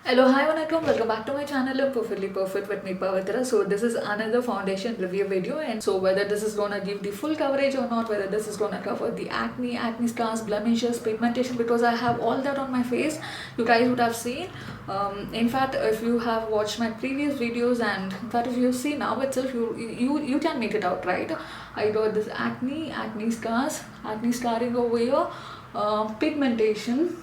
Hello, hi, vanakkam. Welcome back to my channel. I'm Perfectly Perfect with me, Pavitra. So this is another foundation review video, and so whether this is gonna give the full coverage or not, whether this is gonna cover the acne scars, blemishes, pigmentation, because I have all that on my face. You guys would have seen. In fact, if you have watched my previous videos, and in fact, if you see now itself, you can make it out, right? I got this acne scars, acne scarring over here, pigmentation.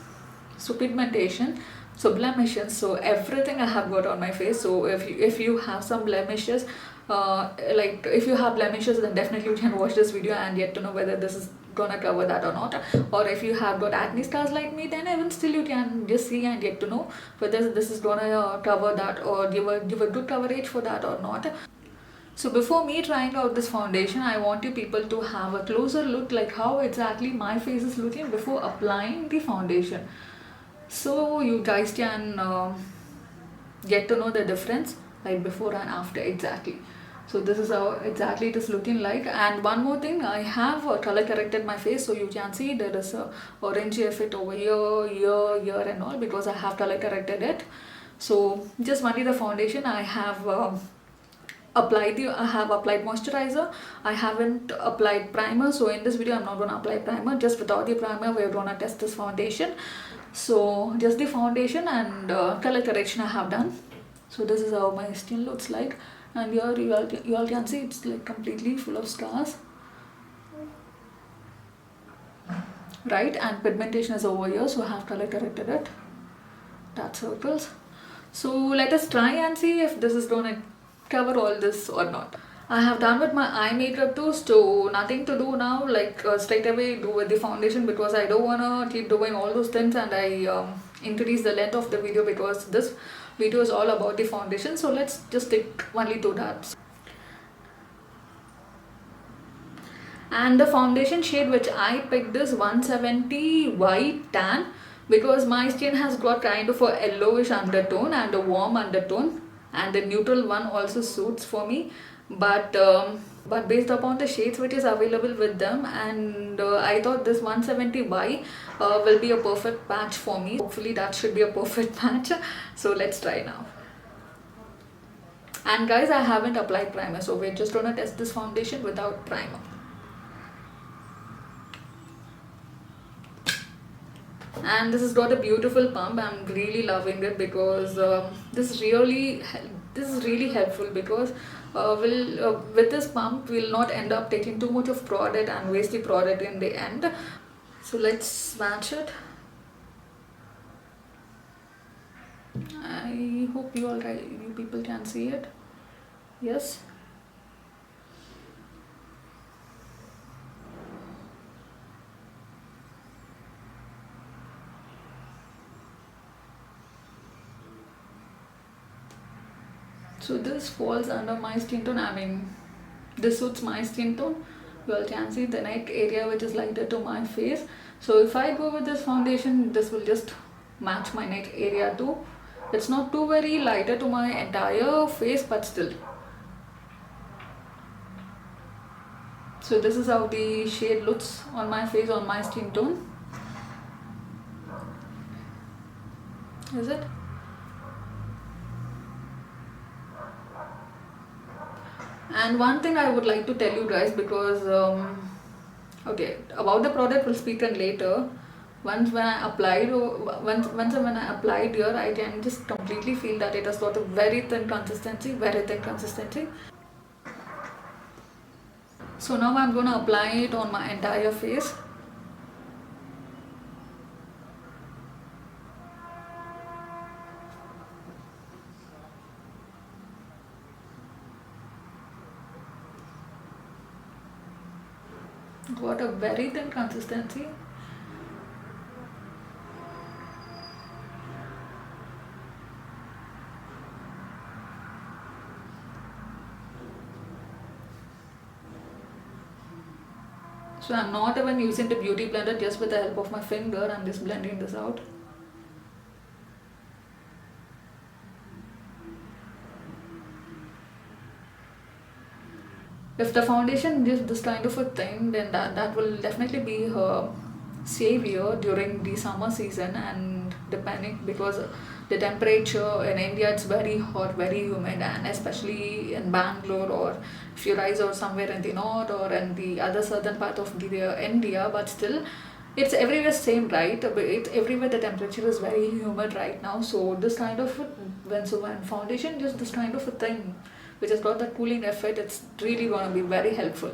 So pigmentation, so blemishes, so everything I have got on my face. So if you have some blemishes, like if you have blemishes, then definitely you can watch this video and get to know whether this is gonna cover that or not. Or if you have got acne scars like me, then even still you can just see and get to know whether this is gonna cover that or give a good coverage for that or not. So before me trying out this foundation, I want you people to have a closer look like how exactly my face is looking before applying the foundation. So you guys can get to know the difference like before and after exactly. So this is how exactly it is looking like. And one more thing, I have color corrected my face, so you can see there is a orange effect over here and all, because I have color corrected it. So just only the foundation I have I have applied moisturizer. I haven't applied primer, so in this video I'm not gonna apply primer. Just without the primer we're gonna test this foundation. So just the foundation and color correction I have done. So this is how my skin looks like, and here you all can see it's like completely full of scars, right? And pigmentation is over here, so I have color corrected it. Dark circles. So let us try and see if this is gonna cover all this or not. I have done with my eye makeup too, so nothing to do now, like straight away do with the foundation, because I don't wanna keep doing all those things, and I increase the length of the video because this video is all about the foundation. So let's just stick only to that. And the foundation shade which I picked is 170 white tan, because my skin has got kind of a yellowish undertone and a warm undertone, and the neutral one also suits for me. But based upon the shades which is available with them, and I thought this 170Y will be a perfect match for me. Hopefully that should be a perfect match. So let's try now. And guys, I haven't applied primer, so we're just gonna test this foundation without primer. And this has got a beautiful pump. I'm really loving it, because this is really helpful, because with this pump we'll not end up taking too much of product and waste the product in the end. So let's match it. I hope you people can see it. Yes. So this falls under my skin tone. I mean, this suits my skin tone. You all can see the neck area which is lighter to my face. So if I go with this foundation, this will just match my neck area too. It's not too very lighter to my entire face, but still. So this is how the shade looks on my face, on my skin tone. Is it? And one thing I would like to tell you guys, because okay, about the product we'll speak on later. Once when I applied here, I can just completely feel that it has got a very thin consistency, very thin consistency. So now I'm gonna apply it on my entire face. Got a very thin consistency. So I'm not even using the beauty blender, just with the help of my finger I'm just blending this out. If the foundation is this kind of a thing, then that will definitely be a savior during the summer season, and depending, because the temperature in India, it's very hot, very humid, and especially in Bangalore, or if you rise or somewhere in the north or in the other southern part of India, but still it's everywhere same, right? But it's everywhere the temperature is very humid right now. So this kind of when foundation, just this kind of a thing which has got that cooling effect, it's really gonna be very helpful.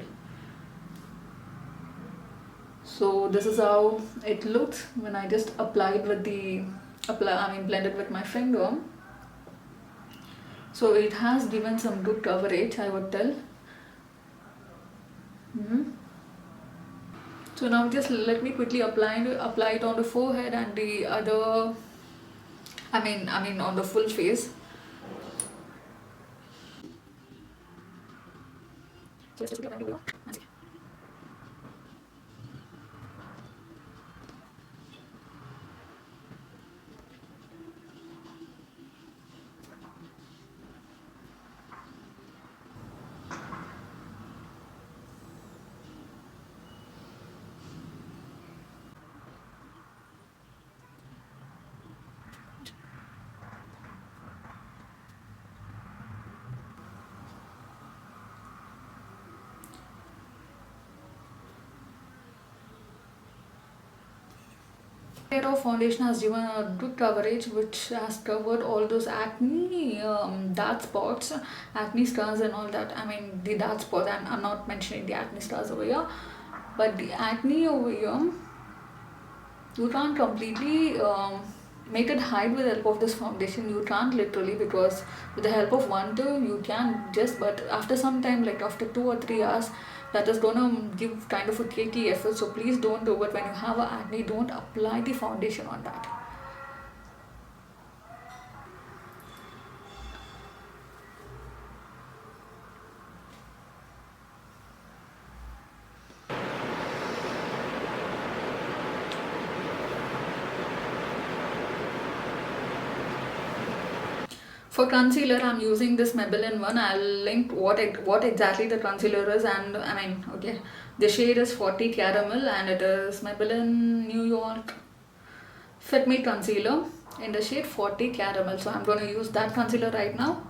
So this is how it looks when I just applied with the blended with my finger. So it has given some good coverage, I would tell. So now just let me quickly apply it on the forehead and the other, on the full face. So let's just quickly apply it over and see. Layer of foundation has given a good coverage, which has covered all those acne, dark spots, acne scars, and all that. I mean, the dark spots, I'm not mentioning the acne scars over here, but the acne over here, you can't completely make it hide with the help of this foundation. You can't literally, because with the help of one tool you can just, but after some time, like after 2 or 3 hours, that is gonna give kind of a cakey effect. So please don't do it when you have a acne. Don't apply the foundation on that. For concealer, I'm using this Maybelline one. I'll link what exactly the concealer is, and okay, the shade is 40 Caramel, and it is Maybelline New York Fit Me Concealer in the shade 40 Caramel. So I'm going to use that concealer right now.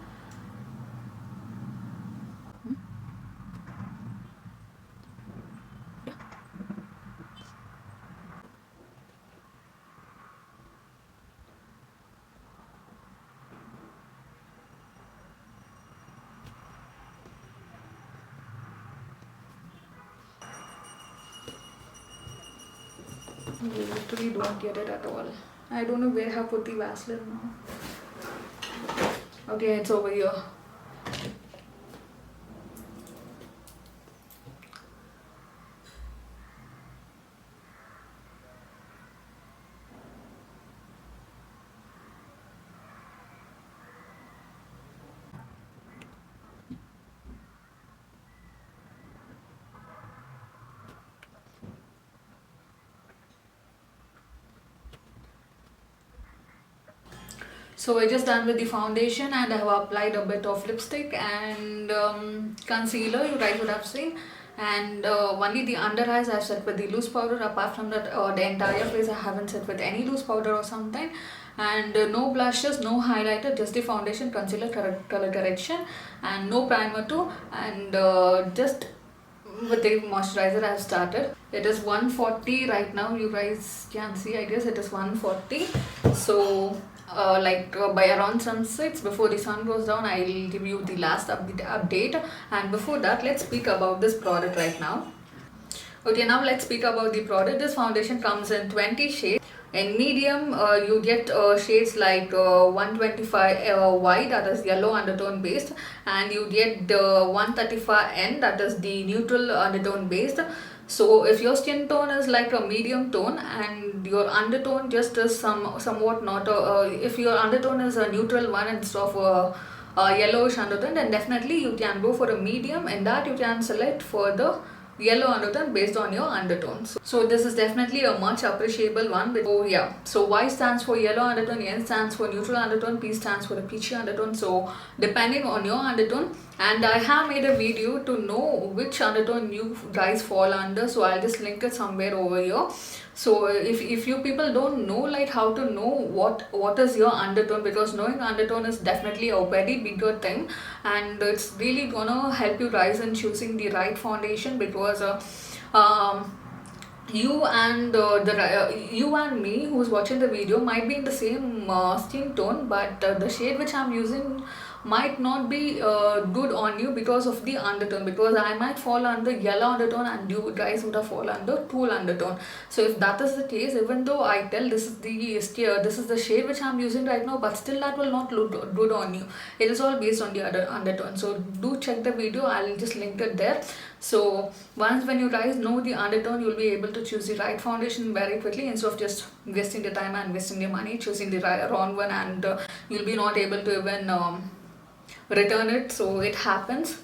You literally don't get it at all. I don't know where I have put the Vaseline now. Okay, it's over here. So I just done with the foundation, and I have applied a bit of lipstick and concealer, you guys would have seen, and only the under eyes I set with the loose powder. Apart from that, the entire face I haven't set with any loose powder or something, and no blushes, no highlighter, just the foundation, concealer, color correction, and no primer too, and just with the moisturizer I have started. It is 140 right now, you guys can see, I guess it is 140. So by around sunset, before the sun goes down, I'll give you the last update. And before that, let's speak about this product right now. Okay, now let's speak about the product. This foundation comes in 20 shades. In medium, you get shades like 125 white, that is yellow undertone based, and you get the 135N, that is the neutral undertone based. So if your skin tone is like a medium tone and your undertone just is somewhat not if your undertone is a neutral one instead of a yellowish undertone, then definitely you can go for a medium. In that you can select for the yellow undertone based on your undertones. So this is definitely a much appreciable one. Oh yeah, so Y stands for yellow undertone, N stands for neutral undertone, P stands for a peachy undertone. So depending on your undertone, and I have made a video to know which undertone you guys fall under, so I'll just link it somewhere over here. So if you people don't know like how to know what is your undertone, because knowing undertone is definitely a very bigger thing, and it's really gonna help you rise in choosing the right foundation. Because um you and me who's watching the video might be in the same skin tone, but the shade which I'm using might not be good on you because of the undertone, because I might fall under yellow undertone and you guys would have fall under cool undertone. So if that is the case, even though I tell this is the shade which I'm using right now, but still that will not look good on you. It is all based on the other undertone. So do check the video, I'll just link it there. So once when you guys know the undertone, you'll be able to choose the right foundation very quickly, instead of just wasting the time and wasting your money choosing the wrong one, and you'll be not able to even return it. So it happens.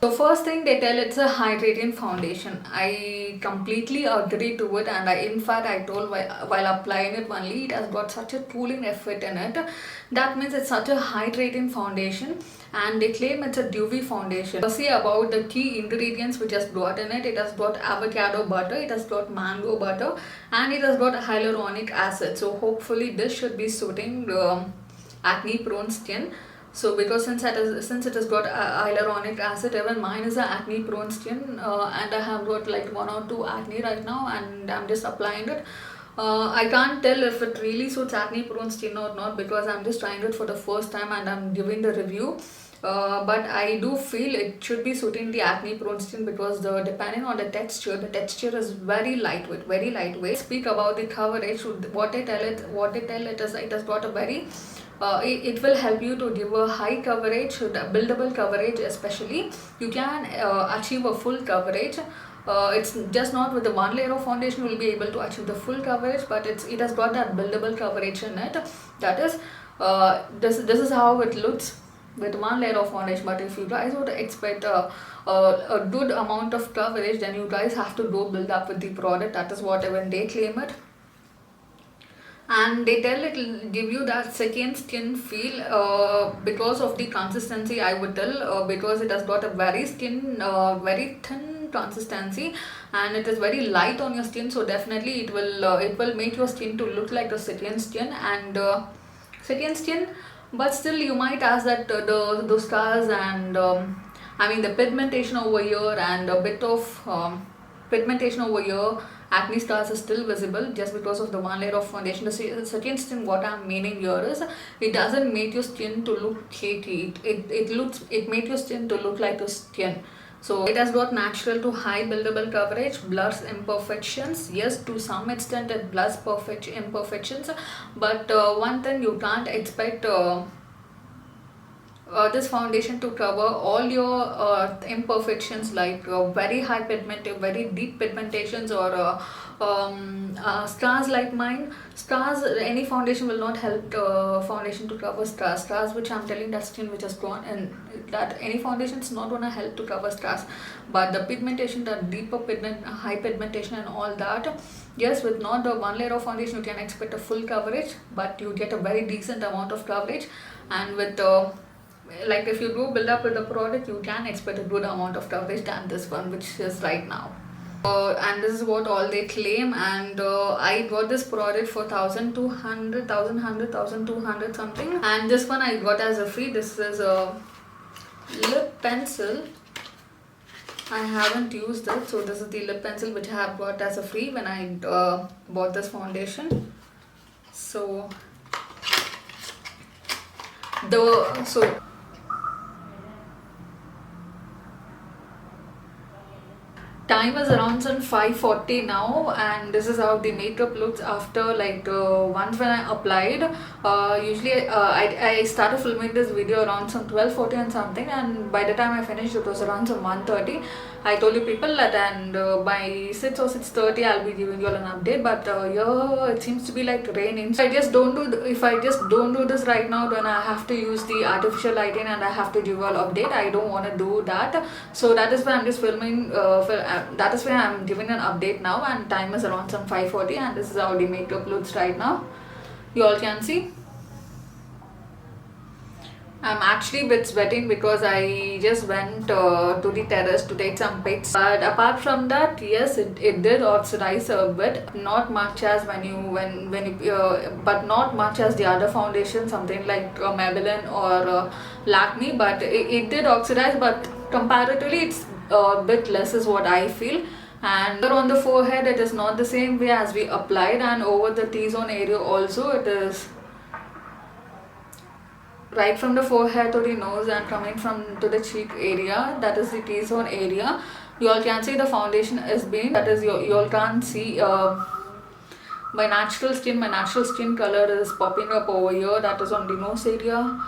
So first thing they tell, it's a hydrating foundation. I completely agree to it, and in fact I told while applying it only, it has got such a cooling effect in it. That means it's such a hydrating foundation, and they claim it's a dewy foundation. See about the key ingredients which has got in it. It has got avocado butter, it has got mango butter, and it has got hyaluronic acid. So hopefully this should be suiting acne prone skin. So because since it has got hyaluronic acid, even mine is a acne prone skin, and I have got like 1 or 2 acne right now, and I'm just applying it. I can't tell if it really suits acne prone skin or not, because I'm just trying it for the first time and I'm giving the review. But I do feel it should be suiting the acne prone skin, because depending on the texture is very lightweight. Speak about the coverage. What I tell it is, it has got a very it will help you to give a high coverage, the buildable coverage especially. You can achieve a full coverage. It's just not with the one layer of foundation you will be able to achieve the full coverage, but it has got that buildable coverage in it. That is, this is how it looks with one layer of foundation. But if you guys would expect a good amount of coverage, then you guys have to go build up with the product. That is what even they claim it. And they tell it will give you that second skin feel because of the consistency, I would tell, because it has got a very thin consistency, and it is very light on your skin. So definitely it will make your skin to look like a second skin, and but still you might ask that the scars and I mean the pigmentation over here, and a bit of pigmentation over here, acne scars is still visible just because of the one layer of foundation. The second skin, what I'm meaning here is, it doesn't make your skin to look cakey. It makes your skin to look like a skin. So it has got natural to high buildable coverage, blurs imperfections. Yes, to some extent it blurs imperfections, but one thing you can't expect this foundation to cover all your imperfections, like very high pigment, very deep pigmentations, or scars like mine. Scars, any foundation will not help foundation to cover scars which I'm telling, that skin which has grown, and that any foundation is not gonna help to cover scars. But the pigmentation, the deeper pigment, high pigmentation and all that, yes, with not the one layer of foundation you can expect a full coverage, but you get a very decent amount of coverage. And with like if you do build up with the product, you can expect a good amount of coverage than this one which is right now. And this is what all they claim, and I got this product for 1200 something, and this one I got as a free. This is a lip pencil. I haven't used it, so this is the lip pencil which I have got as a free when I bought this foundation. So time is around some 5:40 now, and this is how the makeup looks after, like once when I applied. Usually I started filming this video around some 12:40 and something, and by the time I finished it was around some 1:30. I told you people that, and by 6 or 6:30 I'll be giving you all an update, but here it seems to be like raining. So if I just don't do this right now, then I have to use the artificial lighting and I have to give you all update. I don't want to do that, so that is why I'm just filming that is why I'm giving an update now, and time is around some 5:40, and this is how the makeup looks right now. You all can see. I'm actually a bit sweating because I just went to the terrace to take some pics. But apart from that, yes, it did oxidize a bit. Not much as when you but not much as the other foundation, something like Maybelline or Lakme. But it did oxidize, but comparatively, it's a bit less is what I feel. And on the forehead, it is not the same way as we applied, and over the T-zone area also, it is right from the forehead to the nose and coming from to the cheek area, that is the T-zone area. You all can see the foundation is being, that is you all can't see my natural skin color is popping up over here, that is on the nose area.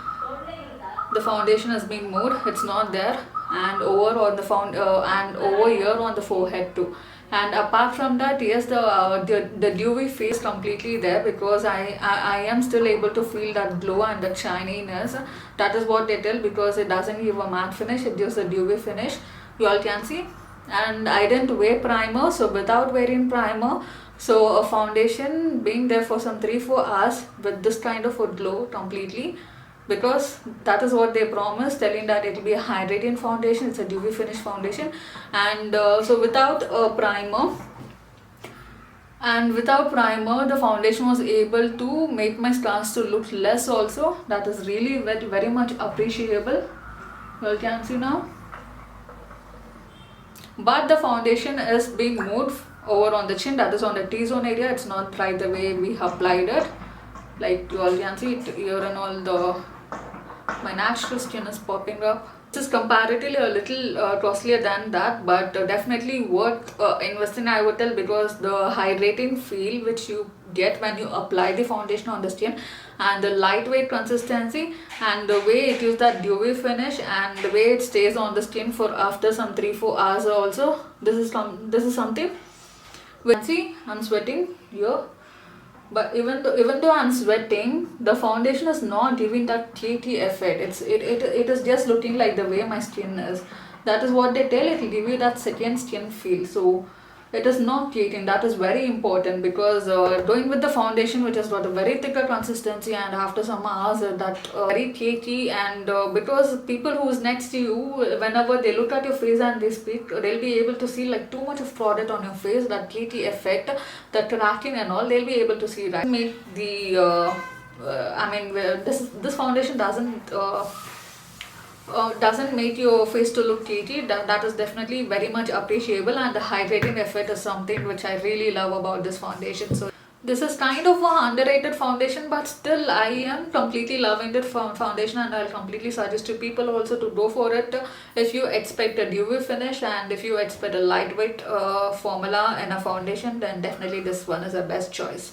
The foundation has been moved, it's not there, and over on the and over here on the forehead too. And apart from that, yes, the dewy face completely there, because I am still able to feel that glow and the shininess. That is what they tell, because it doesn't give a matte finish, it gives a dewy finish, you all can see. And I didn't wear primer, so without wearing primer, so a foundation being there for some 3-4 hours with this kind of a glow completely, because that is what they promised, telling that it will be a hydrating foundation, it's a dewy finish foundation. And so without a primer, the foundation was able to make my scars to look less also. That is really very, very much appreciable, you can see now. But the foundation is being moved over on the chin, that is on the T-zone area. It's not right the way we applied it, like you all can see it here, and all the my natural skin is popping up. This is comparatively a little costlier than that, but definitely worth investing, I would tell, because the hydrating feel which you get when you apply the foundation on the skin, and the lightweight consistency, and the way it gives that dewy finish, and the way it stays on the skin for after some 3-4 hours also. This is something. See, I'm sweating here. But even though I'm sweating, the foundation is not giving that TT effect. It is just looking like the way my skin is. That is what they tell, it will give you that second skin feel. So it is not cheating. That is very important, because doing with the foundation which has got a very thicker consistency, and after some hours that very cakey, and because people who's next to you, whenever they look at your face and they speak, they'll be able to see like too much of product on your face, that cakey effect, that cracking and all, they'll be able to see, right? Make the this foundation doesn't make your face to look cakey. That is definitely very much appreciable, and the hydrating effect is something which I really love about this foundation. So this is kind of a underrated foundation, but still I am completely loving the foundation, and I'll completely suggest to people also to go for it if you expect a dewy finish, and if you expect a lightweight formula and a foundation, then definitely this one is the best choice.